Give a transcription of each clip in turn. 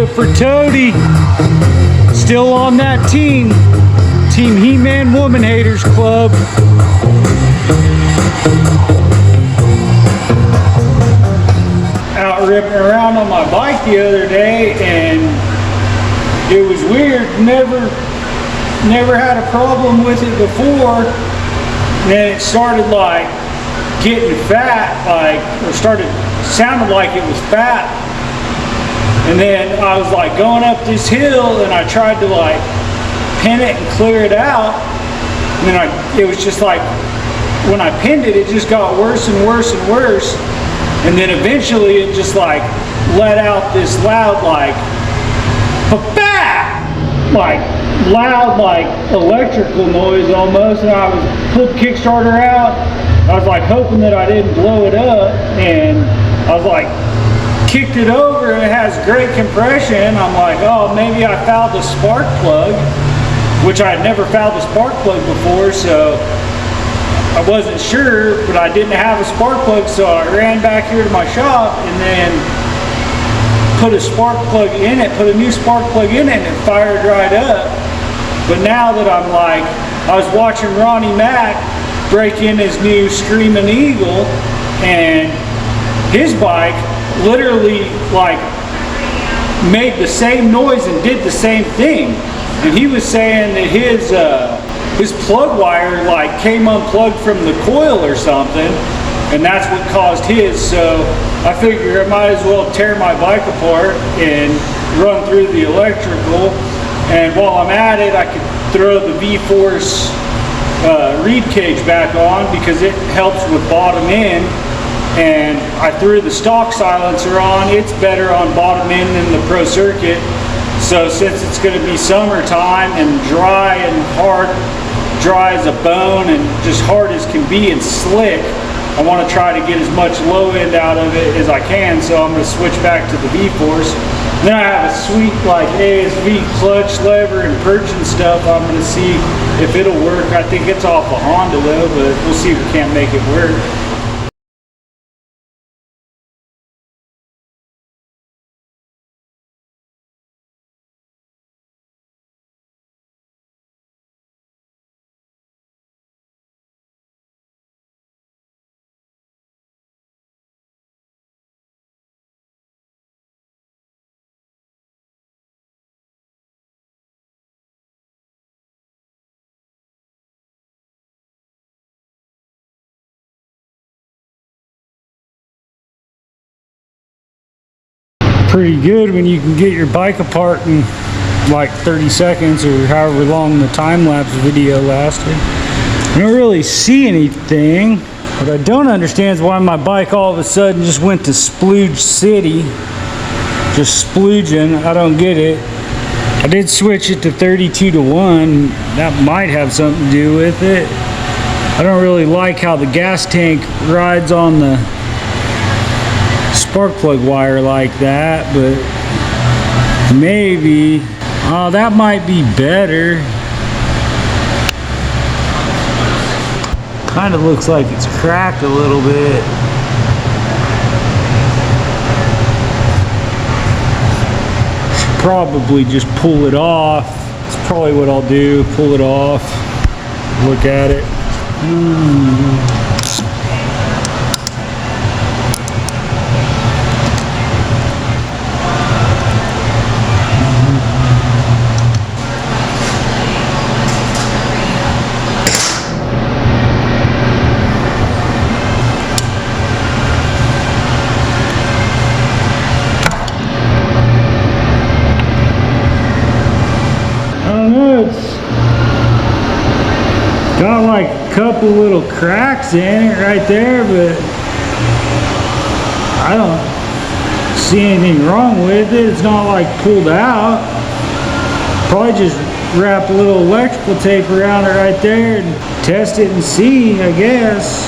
it for Toady. Still on that team. Team He-Man Woman Haters Club. Out ripping around on my bike the other day, and it was weird. Never had a problem with it before. And then it started like getting fat, sounded like it was fat. And then I was like going up this hill, and I tried to like pin it and clear it out. And then it was just like, when I pinned it, it just got worse and worse and worse. And then eventually it just like let out this loud like, pa-bah! Like loud like electrical noise almost. And I pulled the Kickstarter out. I was like hoping that I didn't blow it up, and I was like kicked it over, and it has great compression. I'm like, oh, maybe I fouled the spark plug, which I had never fouled the spark plug before, so I wasn't sure, but I didn't have a spark plug, so I ran back here to my shop and then put a spark plug in it, put a new spark plug in it, and it fired right up. But now that I'm like, I was watching Ronnie Mack break in his new Screaming Eagle, and his bike literally like made the same noise and did the same thing. And he was saying that his plug wire like came unplugged from the coil or something, and that's what caused his. So I figure I might as well tear my bike apart and run through the electrical. And while I'm at it, I could throw the V-Force reed cage back on, because it helps with bottom end. And I threw the stock silencer on. It's better on bottom end than the Pro Circuit. So since it's going to be summertime and dry and hard, dry as a bone and just hard as can be and slick, I want to try to get as much low end out of it as I can. So I'm going to switch back to the V-Force. Then I have a sweet like ASV clutch lever and perch and stuff. I'm going to see if it'll work. I think it's off a Honda though, but we'll see if we can't make it work. Pretty good when you can get your bike apart in like 30 seconds or however long the time-lapse video lasted. I don't really see anything. What I don't understand is why my bike all of a sudden just went to splooge city. Just splooging. I don't get it. I did switch it to 32:1. That might have something to do with it. I don't really like how the gas tank rides on the spark plug wire like that, but maybe that might be better. Kind of looks like it's cracked a little bit. Should probably just pull it off. That's probably what I'll do, pull it off, look at it. Got like a couple little cracks in it right there, but I don't see anything wrong with it. It's not like pulled out. Probably just wrap a little electrical tape around it right there and test it and see, I guess.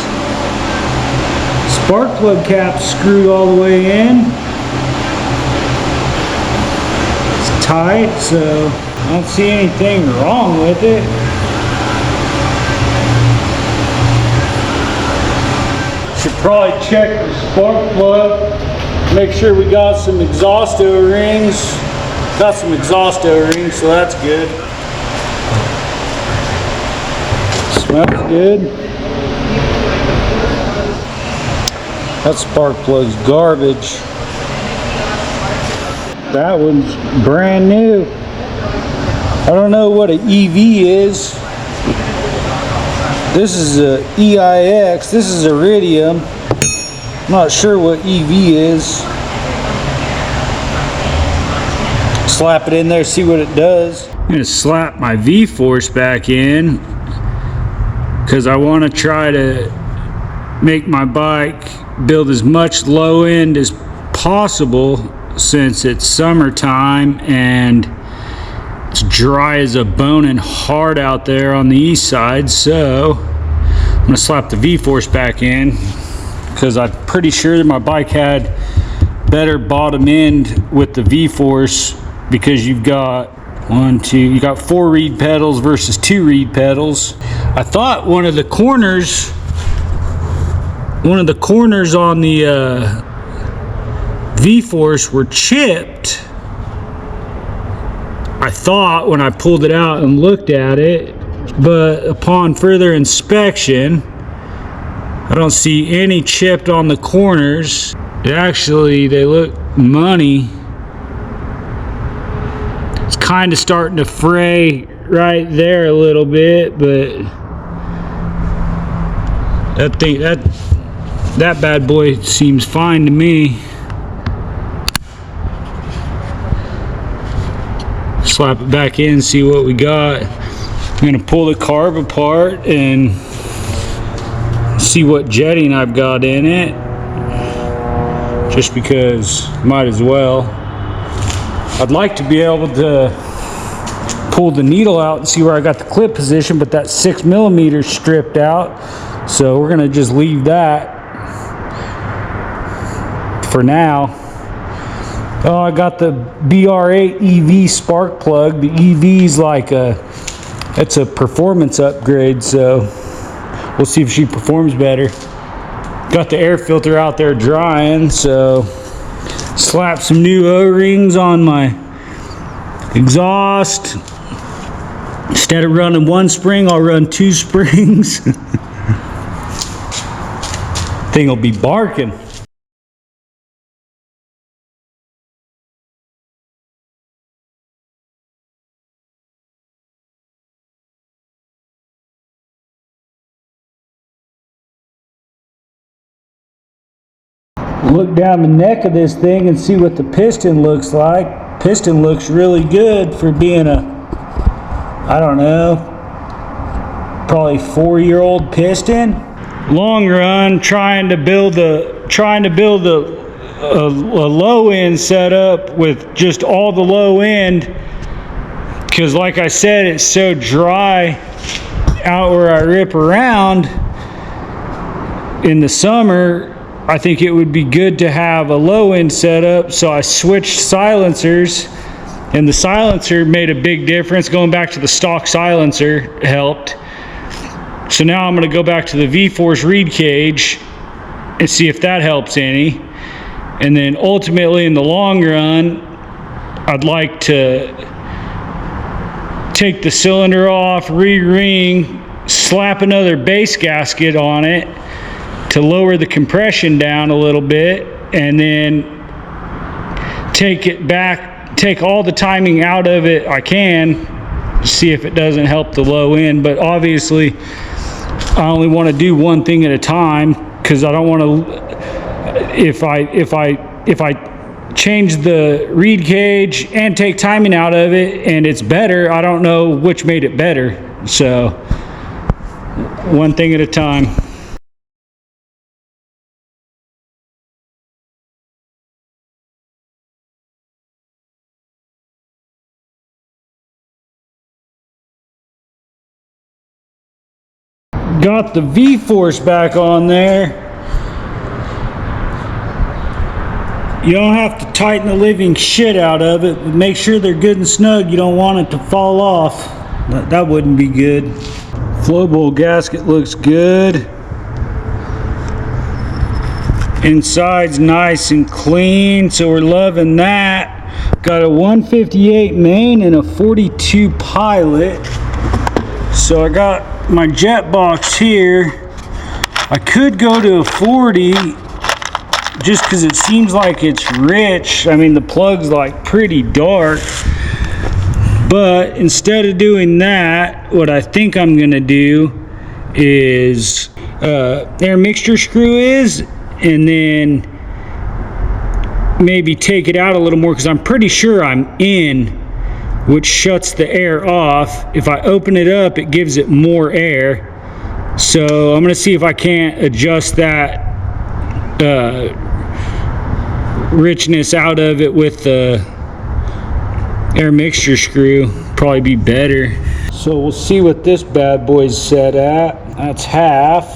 Spark plug cap's screwed all the way in. It's tight, so I don't see anything wrong with it. Should probably check the spark plug, make sure we got some exhaust O-rings Got some exhaust O-rings, so that's good. Smells good. That spark plug's garbage. That one's brand new. I don't know what an EV is. This is a EIX. This is Iridium. I'm not sure what EV is. Slap it in there, see what it does. I'm gonna slap my V-force back in because I want to try to make my bike build as much low end as possible since it's summertime and it's dry as a bone and hard out there on the east side. So I'm gonna slap the V-force back in because I'm pretty sure that my bike had better bottom end with the V-force, because you've got you got 4 reed pedals versus 2 reed pedals. I thought one of the corners on the V-force were chipped. I thought when I pulled it out and looked at it, but upon further inspection, I don't see any chipped on the corners. Actually, they look money. It's kind of starting to fray right there a little bit, but that bad boy seems fine to me. Slap it back in, see what we got. I'm gonna pull the carb apart and see what jetting I've got in it, just because might as well. I'd like to be able to pull the needle out and see where I got the clip position, but that 6mm stripped out, so we're gonna just leave that for now. Oh, I got the BR8 EV spark plug. The EV's like it's a performance upgrade, so we'll see if she performs better. Got the air filter out there drying, so slap some new O-rings on my exhaust. Instead of running 1 spring, I'll run 2 springs. Thing will be barking. Look down the neck of this thing and see what the piston looks like. Piston looks really good for being a, I don't know, probably 4-year-old piston. Long run, trying to build a low end setup with just all the low end, because like I said, it's so dry out where I rip around in the summer. I think it would be good to have a low end setup, so I switched silencers, and the silencer made a big difference. Going back to the stock silencer helped. So now I'm going to go back to the V-force reed cage and see if that helps any. And then ultimately in the long run, I'd like to take the cylinder off, re-ring, slap another base gasket on it to lower the compression down a little bit, and then take it back, take all the timing out of it I can, see if it doesn't help the low end. But obviously I only want to do one thing at a time, because I don't want to, if I change the reed cage and take timing out of it and it's better, I don't know which made it better. So one thing at a time. Got the V-force back on there. You don't have to tighten the living shit out of it, but make sure they're good and snug. You don't want it to fall off. That wouldn't be good. Flow bowl gasket looks good. Inside's nice and clean, so we're loving that. Got a 158 main and a 42 pilot. So I got my jet box here. I could go to a 40 just because it seems like it's rich. I mean, the plug's like pretty dark. But instead of doing that, what I think I'm gonna do is air mixture screw is, and then maybe take it out a little more because I'm pretty sure I'm in, which shuts the air off. If I open it up, it gives it more air. So I'm gonna see if I can't adjust that richness out of it with the air mixture screw. Probably be better. So we'll see what this bad boy's set at. That's half.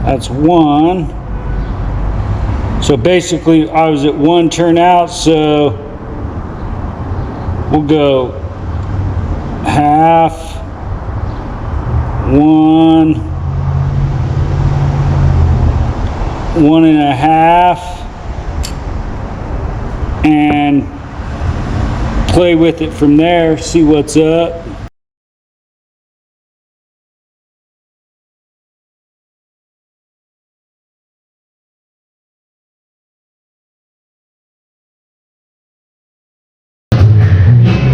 That's 1. So basically I was at 1 turnout, so we'll go half, 1, 1.5, and play with it from there, see what's up.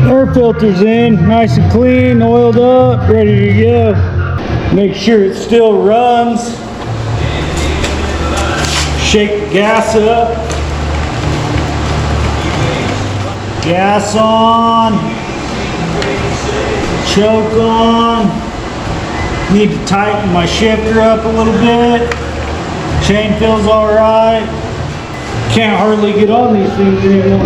Air filter's in, nice and clean, oiled up, ready to go. Make sure it still runs. Shake the gas up. Gas on. Choke on. Need to tighten my shifter up a little bit. Chain feels all right. Can't hardly get on these things anymore.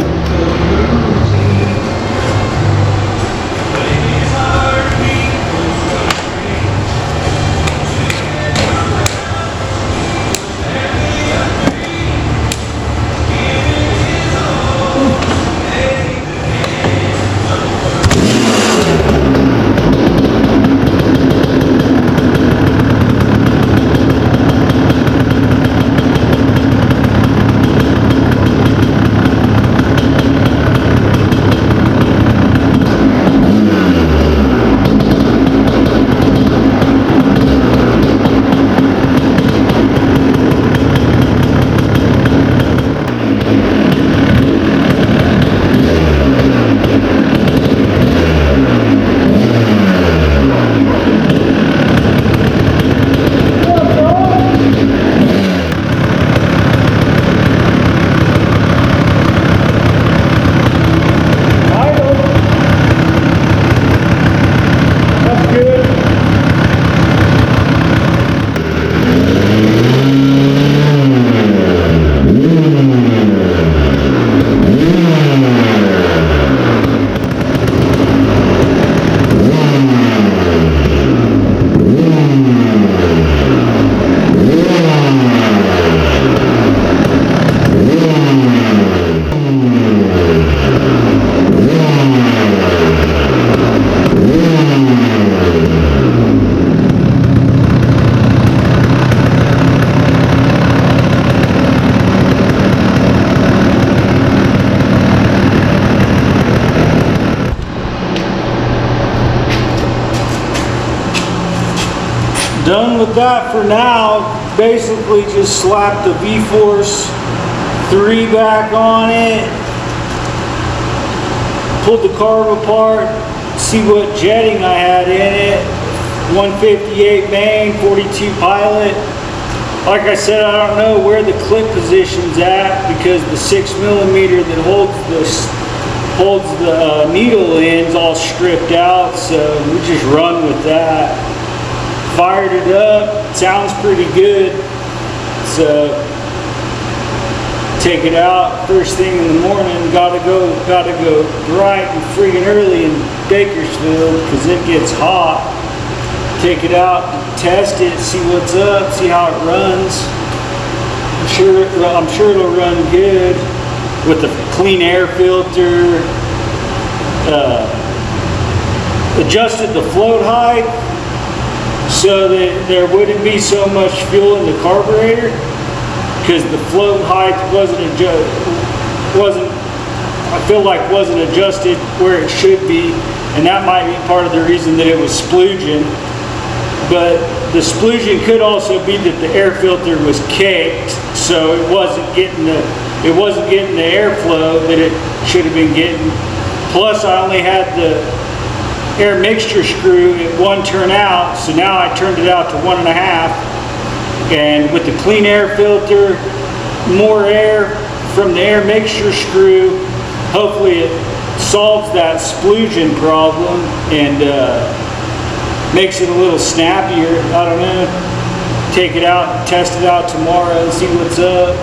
Done with that for now. Basically just slapped the V-Force 3 back on it. Pulled the carb apart, see what jetting I had in it. 158 main, 42 pilot. Like I said, I don't know where the clip position's at because the 6mm that holds the needle end's all stripped out, so we just run with that. Fired it up, sounds pretty good. So take it out first thing in the morning. Gotta go bright and freaking early in Bakersfield because it gets hot. Take it out, test it, see what's up, see how it runs. I'm sure it'll run good with a clean air filter. Adjusted the float height so that there wouldn't be so much fuel in the carburetor because the float height wasn't I feel like wasn't adjusted where it should be, and that might be part of the reason that it was splooging. But the splooging could also be that the air filter was caked, so it wasn't getting the airflow that it should have been getting. Plus, I only had the air mixture screw at 1 turnout, so now I turned it out to 1.5. And with the clean air filter, more air from the air mixture screw, hopefully it solves that splooging problem and makes it a little snappier. I don't know. Take it out, test it out tomorrow and see what's up.